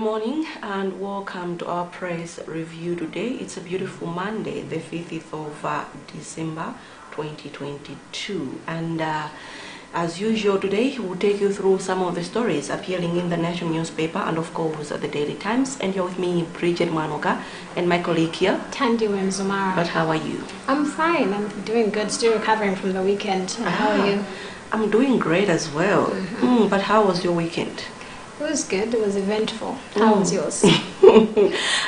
morning and welcome to our press review today. It's a beautiful Monday, the 5th of December 2022, and as usual today we'll take you through some of the stories appearing in the national newspaper and of course the Daily Times. And you're with me, Bridget Mwanoka, and my colleague here, Tandy Wemzumara. But how are you? I'm fine. I'm doing good. Still recovering from the weekend. How are you? I'm doing great as well. But how was your weekend? It was good. It was eventful. How was yours?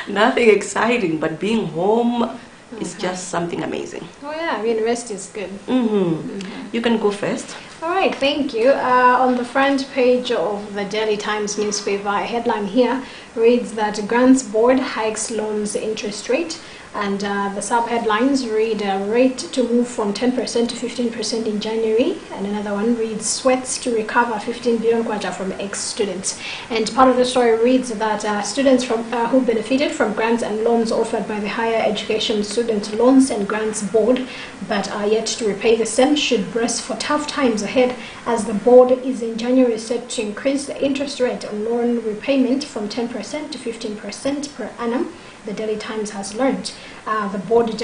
Nothing exciting, but being home is just something amazing. Oh yeah, I mean rest is good. You can go first. All right, thank you. On the front page of the Daily Times newspaper, a headline here reads that Grants Board hikes loans interest rate. And the sub-headlines read rate to move from 10% to 15% in January. And another one reads sweats to recover 15 billion kwacha from ex-students. And part of the story reads that students who benefited from grants and loans offered by the Higher Education Student Loans and Grants Board but are yet to repay the same should brace for tough times ahead, as the board is in January set to increase the interest rate on loan repayment from 10% to 15% per annum. The Daily Times has learned. The board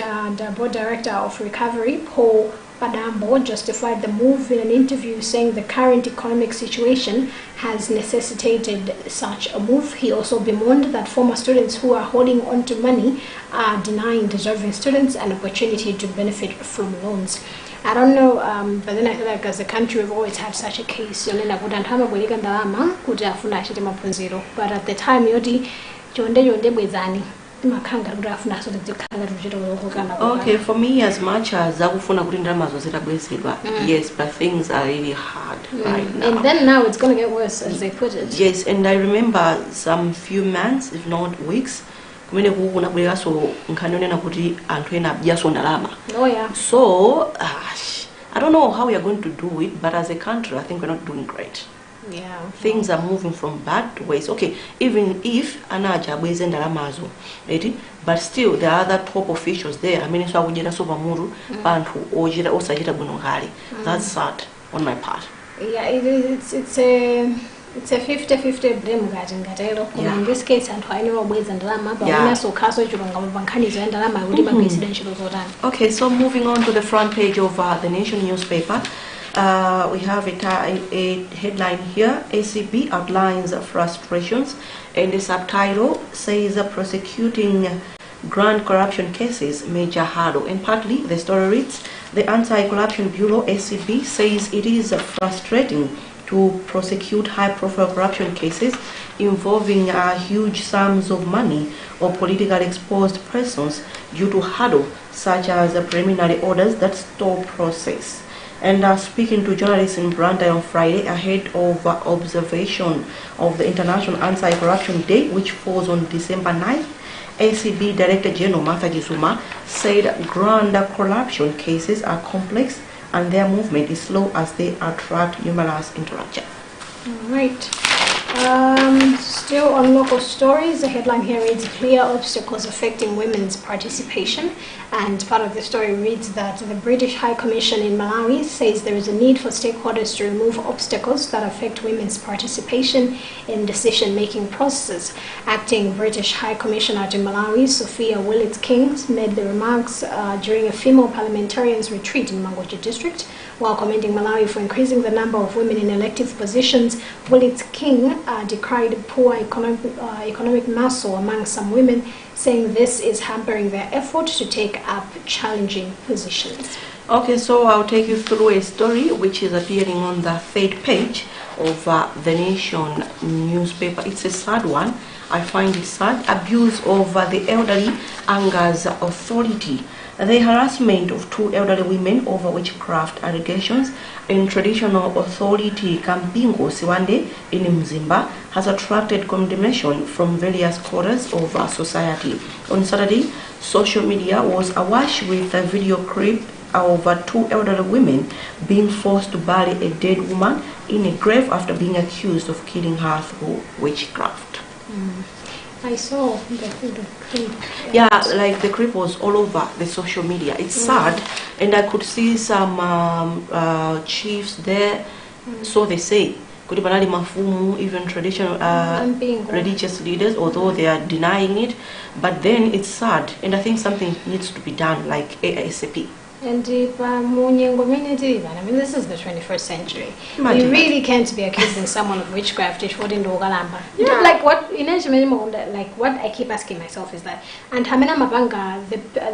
director of recovery, Paul Padambo, justified the move in an interview, saying the current economic situation has necessitated such a move. He also bemoaned that former students who are holding on to money are denying deserving students an opportunity to benefit from loans. I don't know, but then I feel like as a country we've always had such a case. But at the time, okay, for me, as much as yes, but things are really hard right now. And then now it's going to get worse, as they put it. Yes, and I remember some few months, if not weeks, so I don't know how we are going to do it, but as a country I think we're not doing great. Yeah, things are moving from bad to worse. Okay, even if anaja bweze ndalamazo, but still there are other top officials there. I mean, so ujira soba muru bantu ojira osajira bunongali. That's sad on my part. Yeah, it's a 50-50 blame gatelo. In this case, and I know bweze ndalama, but when so kaso chulonga bankanizo ndalama uliba presidential zodan. Okay, so moving on to the front page of the Nation newspaper. We have a headline here. ACB outlines frustrations, and the subtitle says prosecuting grand corruption cases major hurdle. And partly the story reads, the Anti-Corruption Bureau ACB says it is frustrating to prosecute high-profile corruption cases involving huge sums of money or politically exposed persons due to hurdle such as preliminary orders that stall process. And speaking to journalists in Branda on Friday ahead of observation of the International Anti-Corruption Day, which falls on December 9th, ACB Director General Martha Gisuma said grand corruption cases are complex and their movement is slow as they attract numerous interaction. Right. Still on local stories, the headline here reads clear obstacles affecting women's participation, and part of the story reads that the British High Commission in Malawi says there is a need for stakeholders to remove obstacles that affect women's participation in decision-making processes. Acting British High Commissioner to Malawi, Sophia Willits-King, made the remarks during a female parliamentarians retreat in Mangochi district. While commending Malawi for increasing the number of women in elective positions, Willits-King decried poor economic muscle among some women, saying this is hampering their effort to take up challenging positions. Okay, so I'll take you through a story which is appearing on the third page of the Nation newspaper. It's a sad one. I find it sad. Abuse of the elderly angers authority. The harassment of two elderly women over witchcraft allegations in traditional authority Kampingo Siwande in Mzimba has attracted condemnation from various quarters of our society. On Saturday, social media was awash with a video clip of two elderly women being forced to bury a dead woman in a grave after being accused of killing her through witchcraft. I saw the clip. Yeah, like the clip was all over the social media. It's sad, and I could see some chiefs there, so they say, kuti panali mafumu, even traditional religious leaders, although they are denying it. But then it's sad, and I think something needs to be done, like ASAP. And I mean, this is the 21st century. Imagine you really can't be accusing someone of witchcraft. Yeah. Like what? Like what I keep asking myself is that, and Hamena Mabanga,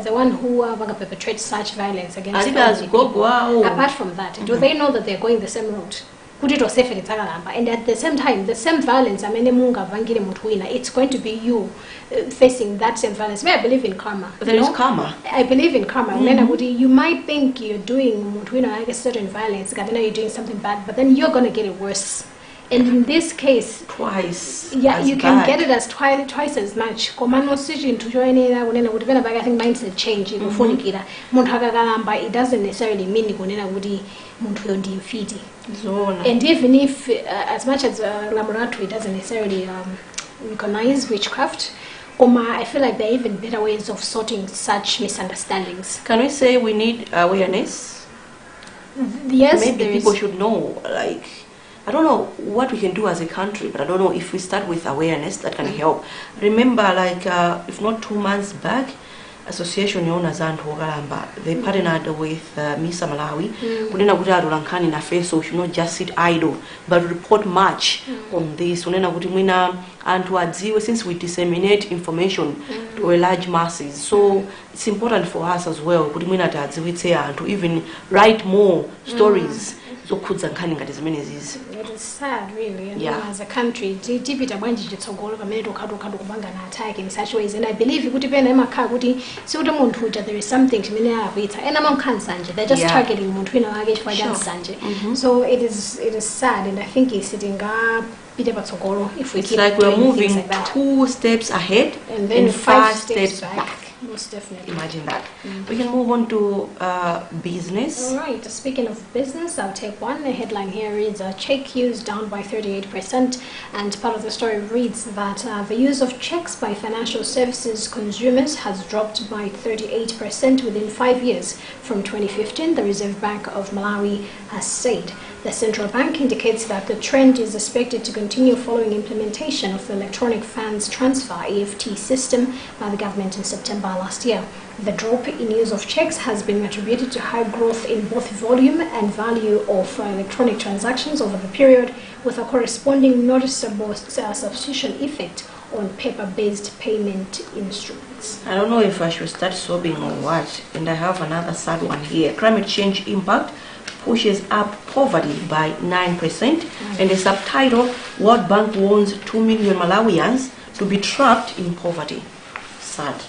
the one who perpetrates such violence against people, apart from that, do they know that they're going the same route? And at the same time, the same violence, it's going to be you facing that same violence. I believe in karma. There is karma. I believe in karma. You might think you're doing like a certain violence, you're doing something bad, but then you're going to get it worse. And in this case, twice. Yeah, you can get it as twice as much. I think mindset change. It doesn't necessarily mean and even if, as much as Laboratory doesn't necessarily recognize witchcraft, I feel like there are even better ways of sorting such misunderstandings. Can we say we need awareness? Yes, maybe people should know, like, I don't know what we can do as a country, but I don't know if we start with awareness that can help. Remember, like, if not 2 months back, Association Yona Zanto Galamba, they partnered with Misa Malawi. Kunena Guda Lankani na face, so should not just sit idle, but report much on this. Kunena Gudimina and to Adziwe, since we disseminate information to a large masses. So it's important for us as well, Gudimina to Adziwe and to even write more stories. So it is sad, really. And as a country, attack in such ways. And I believe it would depend on there is something to me. And they're just targeting for So it is sad, and I think it's sitting up. If we keep like we're moving like 2 steps ahead and then 5 steps back. Most definitely. Imagine that. We can move on to business. All right. Speaking of business, I'll take one. The headline here reads, check use down by 38%. And part of the story reads that the use of checks by financial services consumers has dropped by 38% within 5 years from 2015, the Reserve Bank of Malawi has said. The central bank indicates that the trend is expected to continue following implementation of the electronic funds transfer EFT system by the government in September last year. The drop in use of checks has been attributed to high growth in both volume and value of electronic transactions over the period, with a corresponding noticeable substitution effect on paper-based payment instruments. I don't know if I should start sobbing or what, and I have another sad one here. Climate change impact pushes up poverty by 9%, and the subtitle, World Bank warns 2 million Malawians to be trapped in poverty. Sad.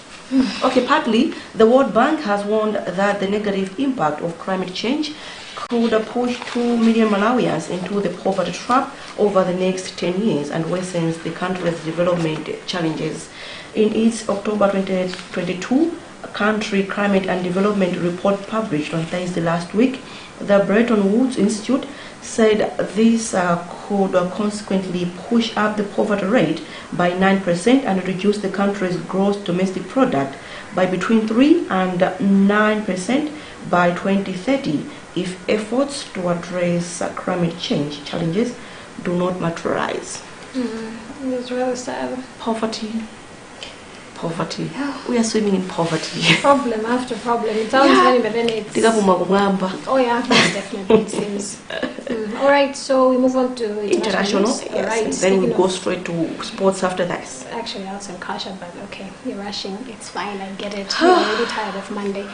Okay, partly, the World Bank has warned that the negative impact of climate change could push 2 million Malawians into the poverty trap over the next 10 years and worsens the country's development challenges. In its October 2022 Country Climate and Development Report published on Thursday last week, the Bretton Woods Institute said this could consequently push up the poverty rate by 9% and reduce the country's gross domestic product by between 3 and 9% by 2030 if efforts to address climate change challenges do not materialize. It's really sad. Poverty. We are swimming in poverty. Problem after problem. It sounds funny, but then it's... Oh yeah, most definitely it seems. Alright, so we move on to international. Yes. Right. Then we go straight to sports after that. Actually, I was in Kasha, but okay, you're rushing. It's fine, I get it. You're already tired of Monday.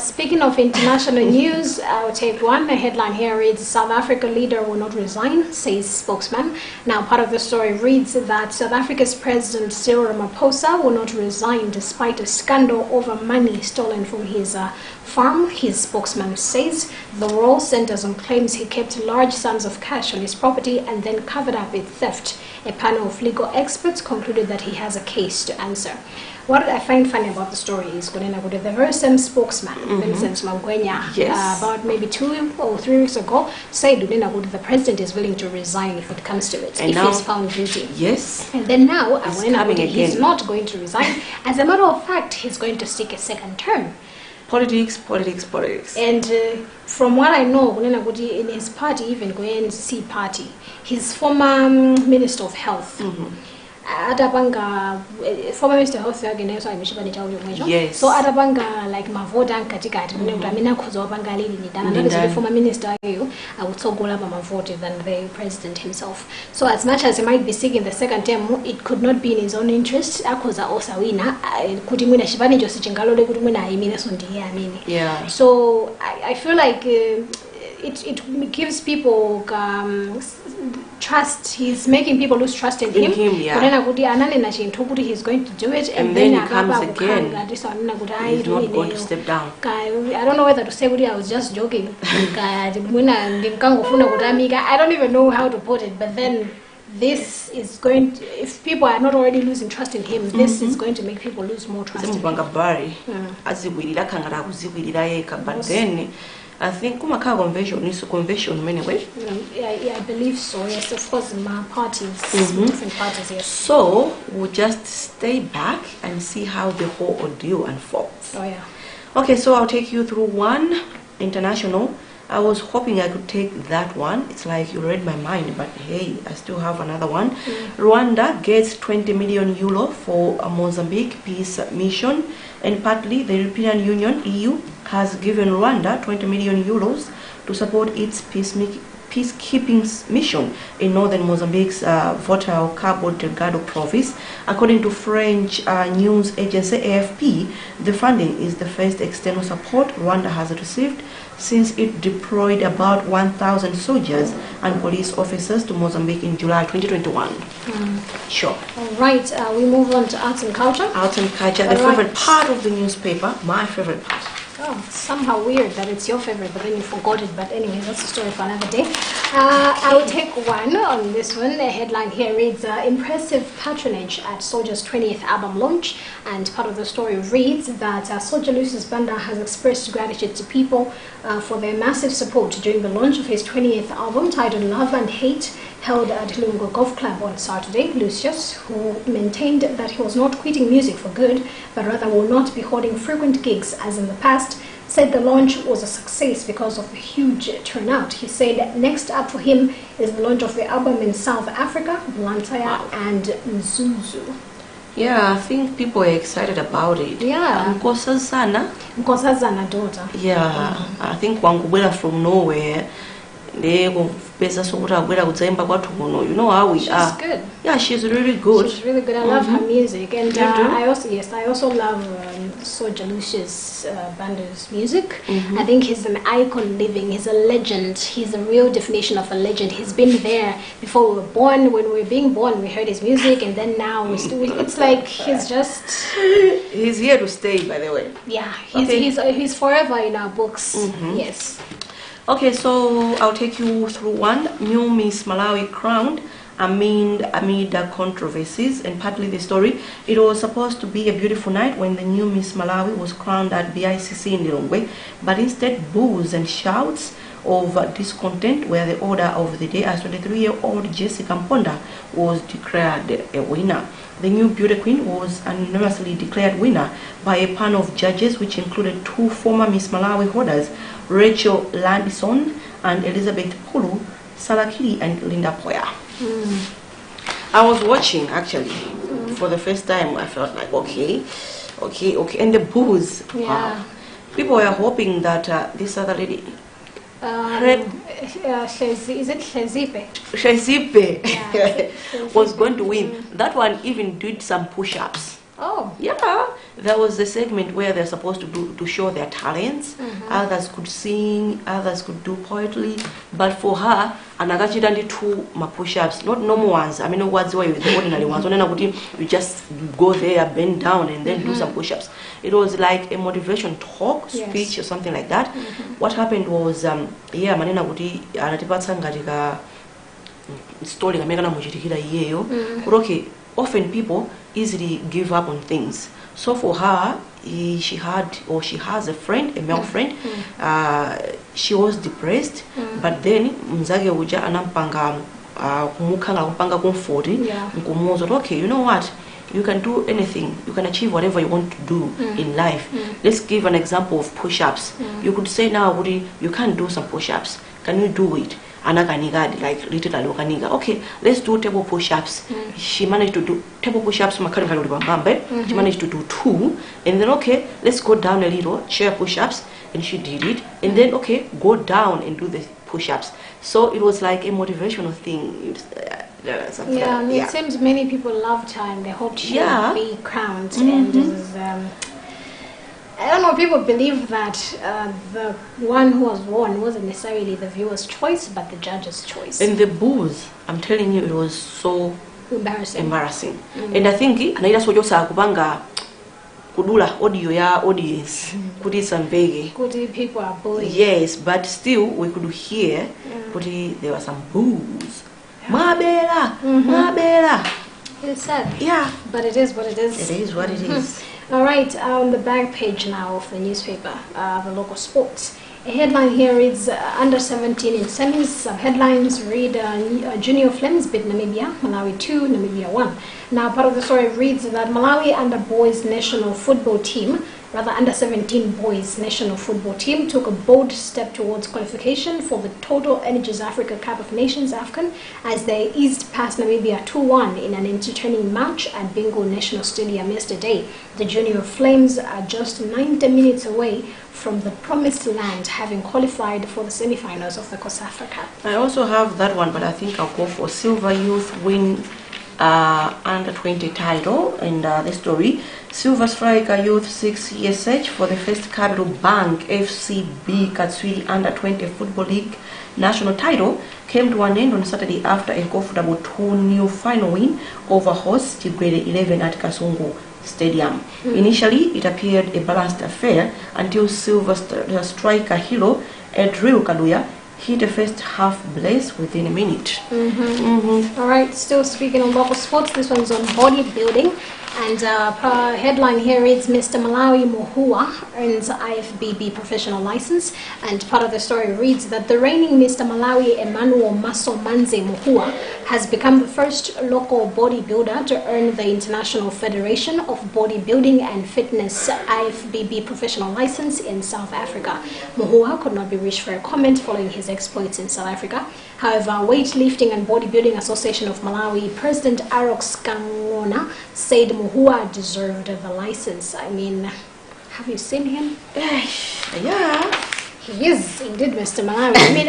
Speaking of international news, I'll take one. The headline here reads, South Africa leader will not resign, says spokesman. Now, part of the story reads that South Africa's President Cyril Ramaphosa will not resign despite a scandal over money stolen from his farm. His spokesman says the role centers on claims he kept large sums of cash on his property and then covered up its theft. A panel of legal experts concluded that he has a case to answer. What I find funny about the story is the very same spokesman, Vincent Magwenya, about maybe 2 or 3 weeks ago, said the president is willing to resign if it comes to it, and if he's found guilty. Yes. And then now, he's not going to resign. As a matter of fact, he's going to seek a second term. Politics, politics, politics. And from what I know, in his party, even ANC party, his former Minister of Health, former Minister of Health yes. So Adabanga like Mavoda and Katikati, the former minister I would so go Mavote than the president himself. So as much as he might be seeking the second term, it could not be in his own interest. Akoza Osawina, Kutimuna Shibani Josicingalo, yeah. So I feel like it gives people trust. He's making people lose trust in him. Yeah. He's going to do it, and then he comes again. He's not going to step down. I don't know whether to say I was just joking. I don't even know how to put it, but then this is going to, if people are not already losing trust in him, this is going to make people lose more trust in him. But then I think Kumaka convention is a convention anyway. Yeah, I believe so. Yes, of course, my parties, different parties. Yes. So we'll just stay back and see how the whole ordeal unfolds. Oh yeah. Okay, so I'll take you through one international. I was hoping I could take that one. It's like you read my mind, but hey, I still have another one. Rwanda gets 20 million euro for a Mozambique peace mission, and partly the European Union (EU) has given Rwanda 20 million euros to support its peacekeeping mission in northern Mozambique's volatile Cabo Delgado province. According to French news agency AFP, the funding is the first external support Rwanda has received since it deployed about 1,000 soldiers and police officers to Mozambique in July 2021. Sure. All right, we move on to arts and culture. Arts and culture, the favorite part of the newspaper, my favorite part. Oh, somehow weird that it's your favorite, but then you forgot it. But anyway, that's a story for another day. I will take one on this one. The headline here reads, impressive patronage at Soldier's 20th album launch. And part of the story reads that Soldier Lucius Banda has expressed gratitude to people for their massive support during the launch of his 20th album titled Love and Hate, held at Lungo Golf Club on Saturday. Lucius, who maintained that he was not quitting music for good, but rather will not be holding frequent gigs as in the past, said the launch was a success because of the huge turnout. He said next up for him is the launch of the album in South Africa, Luntha and Mzuzu. Yeah, I think people are excited about it. Yeah. Nkosazana daughter. Yeah, I think Wangubela from nowhere. You know how we are. She's good. Yeah, she's really good. She's really good. I love her music, and I also love Soldier Lucius Banda's music. I think he's an icon living. He's a legend. He's a real definition of a legend. He's been there before we were born. When we were being born, we heard his music, and then now it's like he's just. He's here to stay, by the way. Yeah, he's forever in our books. Yes. Okay, so I'll take you through one. New Miss Malawi crowned amid controversies, and partly the story. It was supposed to be a beautiful night when the new Miss Malawi was crowned at BICC in Lilongwe, but instead boos and shouts of discontent were the order of the day as 23-year-old Jessica Mponda was declared a winner. The new beauty queen was unanimously declared winner by a panel of judges which included two former Miss Malawi holders, Rachel Landison and Elizabeth Pulu, Salakili and Linda Poya. I was watching actually for the first time. I felt like okay, and the boos. Yeah. Wow. People were hoping that this other lady, is it Shezipe? Shezipe, Yeah, was going to win. That one even did some push-ups. Oh. Yeah, there was a segment where they're supposed to show their talents. Others could sing, others could do poetry, but for her, anagachi did two push-ups, not normal ones. I mean, no words where the ordinary ones. You just go there, bend down, and then do some push-ups. It was like a motivation talk, speech, or something like that. What happened was, yeah, manena kuti anatipatsa ngatika story kameka namuchitikira iyeyo. Okay, often people easily give up on things. So for her, she has a friend, a male friend. She was depressed, but then mzage uja anampanga kumukanga kumpanga kumfoti nkumuzo. Okay, you know what? you can do anything. You can achieve whatever you want to do in life. Let's give an example of push-ups. You could say now, Woody, you can't do some push-ups. Can you do it? Like little Alokaniga. Okay, let's do table push-ups. She managed to do table push-ups. She managed to do 2, and then okay, let's go down a little, chair push-ups, and she did it. And then okay, go down and do the push-ups. So it was like a motivational thing. It seems many people loved her and they hoped she would be crowned. And I don't know, people believe that the one who was won wasn't necessarily the viewer's choice, but the judge's choice. And the boos, I'm telling you, it was so embarrassing. And I think anaida sojosa kubanga kudula audio ya audience kuti sambege kuti people are bullying. Yes, but still we could hear kuti there were some boos. Mabela, Mabela. It's sad. Yeah, but it is what it is. It is what it is. All right, on the back page now of the newspaper, the local sports. A headline here reads under 17 in semis. Sub-headlines read Junior Flames beat Namibia, Malawi 2, Namibia 1. Now part of the story reads that Malawi under boys national football team, rather under 17 boys national football team, took a bold step towards qualification for the Total Energies Africa Cup of Nations AFCON as they eased past Namibia 2-1 in an entertaining match at Bingo National Stadium yesterday. The Junior Flames are just 90 minutes away from the promised land, having qualified for the semi-finals of the COSAFA Cup. I also have that one, but I think I'll go for Silver Youth win under 20 title. And the story, Silver Striker Youth 6 ESH for the first Capital Bank FCB Katswiri under 20 Football League national title came to an end on Saturday after a comfortable 2-0 final win over host Grade 11 at Kasungu Stadium. Initially, it appeared a balanced affair until Silver Striker hero Edril Kaluya hit the first half blaze within a minute. All right, still speaking on local sports, this one's on bodybuilding. And headline here reads Mr. Malawi Muhua earns IFBB professional license. And part of the story reads that the reigning Mr. Malawi Emmanuel Maso Manze Muhua has become the first local bodybuilder to earn the International Federation of Bodybuilding and Fitness IFBB professional license in South Africa. Muhua could not be reached for a comment following his exploits in South Africa. However, Weightlifting and Bodybuilding Association of Malawi President Arox Kangona said Muhua deserved the license. I mean, have you seen him? Yeah. He is indeed Mr. Malawi. I mean,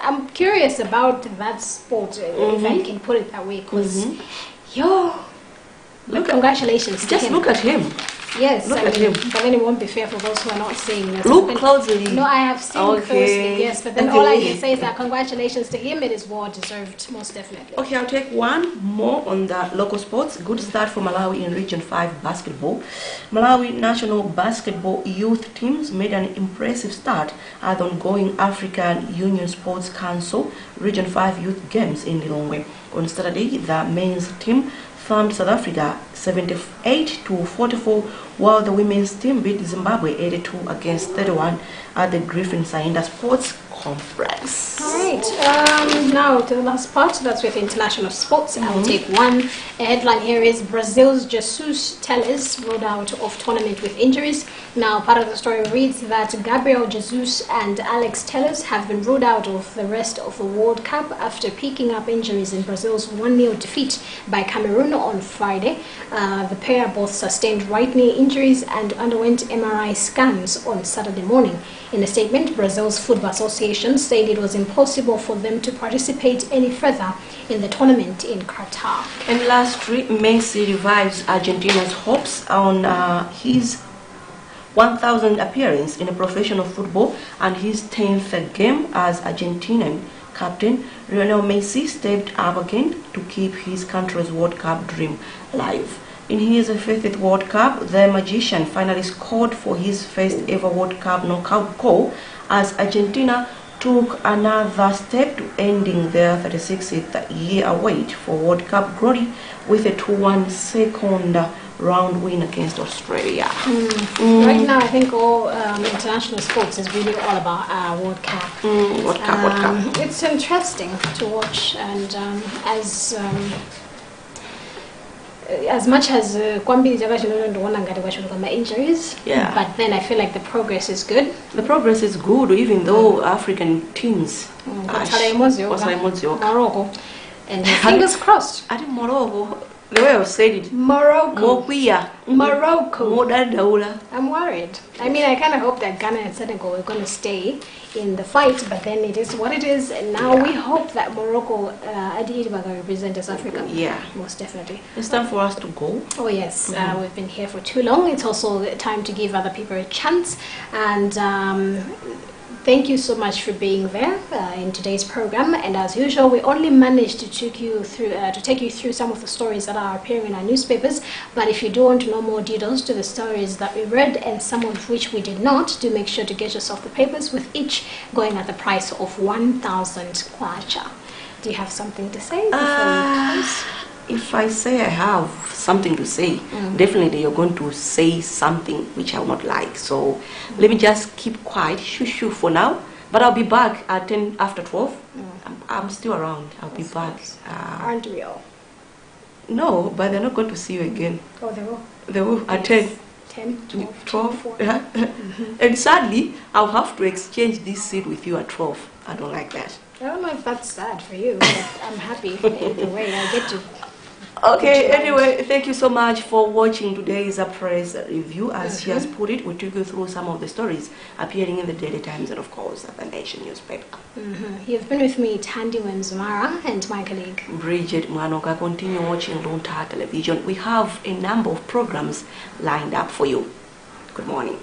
I'm curious about that sport, if I can put it that way, because, congratulations to him. Just look at him. Yes, look at him. But then it won't be fair for those who are not seeing this. Look closely. No, I have seen closely, yes, but then all I can say is that congratulations to him. It is well deserved, most definitely. Okay, I'll take one more on the local sports. Good start for Malawi in Region 5 basketball. Malawi national basketball youth teams made an impressive start at the ongoing African Union Sports Council Region 5 youth games in Lilongwe. On Saturday, the men's team thumped South Africa 78-44, while the women's team beat Zimbabwe 82 against 31 at the Griffin Sainda Sports Complex. All right, now to the last part, that's with international sports. I'll take one. A headline here is Brazil's Jesus Telles ruled out of tournament with injuries. Now, part of the story reads that Gabriel Jesus and Alex Telles have been ruled out of the rest of the World Cup after picking up injuries in Brazil's 1-0 defeat by Cameroon on Friday. The pair both sustained right knee injuries and underwent MRI scans on Saturday morning. In a statement, Brazil's Football Association said it was impossible for them to participate any further in the tournament in Qatar. And lastly, Messi revives Argentina's hopes on his 1,000th appearance in a professional football and his 10th game as Argentinian captain. Lionel Messi stepped up again to keep his country's World Cup dream alive. In his 5th World Cup, the magician finally scored for his first ever World Cup knockout goal as Argentina took another step to ending their 36th year wait for World Cup glory with a 2-1 second round win against Australia. Right now, I think all international sports is really all about World Cup. World Cup. It's interesting to watch, and as much as kwambiri ndikuona ngati kwachuluka injuries, Yeah. but then I feel like the progress is good. The progress is good, even though African teams. Morocco. And fingers crossed. I think Morocco, the way I said it. Morocco. Morocco. I'm worried. I mean, I kind of hope that Ghana and Senegal are going to stay in the fight, but then it is what it is. And now we hope that Morocco, Adibaga represent as Africa. Yeah. Most definitely. It's time for us to go. Oh, yes. We've been here for too long. It's also time to give other people a chance. And thank you so much for being there in today's program. And as usual, we only managed to take you through some of the stories that are appearing in our newspapers. But if you do want to know more details to the stories that we read, and some of which we did not, do make sure to get yourself the papers, with each going at the price of 1,000 kwacha. Do you have something to say before we close? If I say I have something to say, definitely you're going to say something which I will not like. So let me just keep quiet, shoo for now. But I'll be back at 10 after 12. I'm still around. I'll be back. Aren't we all? No, but they're not going to see you again. Oh, they will. They will at 10. 10, 12, 12. Yeah. And sadly, I'll have to exchange this seat with you at 12. I don't like that. I don't know if that's sad for you, but I'm happy either way. I get to. Okay, anyway, thank you so much for watching today's press review. As she has put it, we took you through some of the stories appearing in the Daily Times and, of course, the Nation newspaper. You've been with me, Tandy Wenzumara, and my colleague Bridget Mwanoka. Continue watching Luntha television. We have a number of programs lined up for you. Good morning.